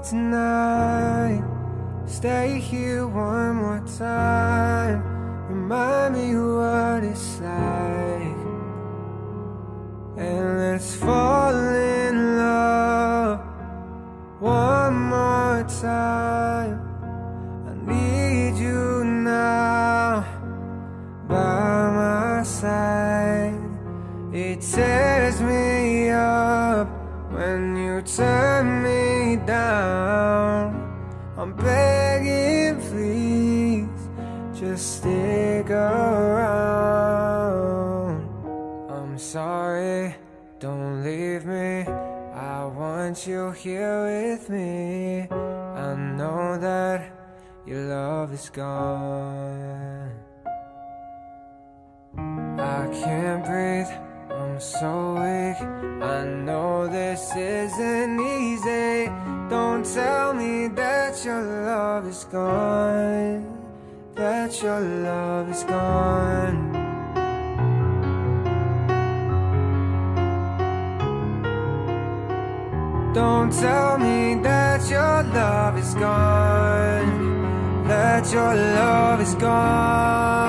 tonight. Stay here one more time. Remind me what it's like. And let's fall in love one more time. I need you now by my side. It tears me up when you turn me down. I'm begging, please, just stick around. I'm sorry, don't leave me. I want you here with me. I know that your love is gone. I can't breathe, I'm so weak. I know this isn't easy. Don't tell me that your love is gone, that your love is gone. Don't tell me that your love is gone, that your love is gone.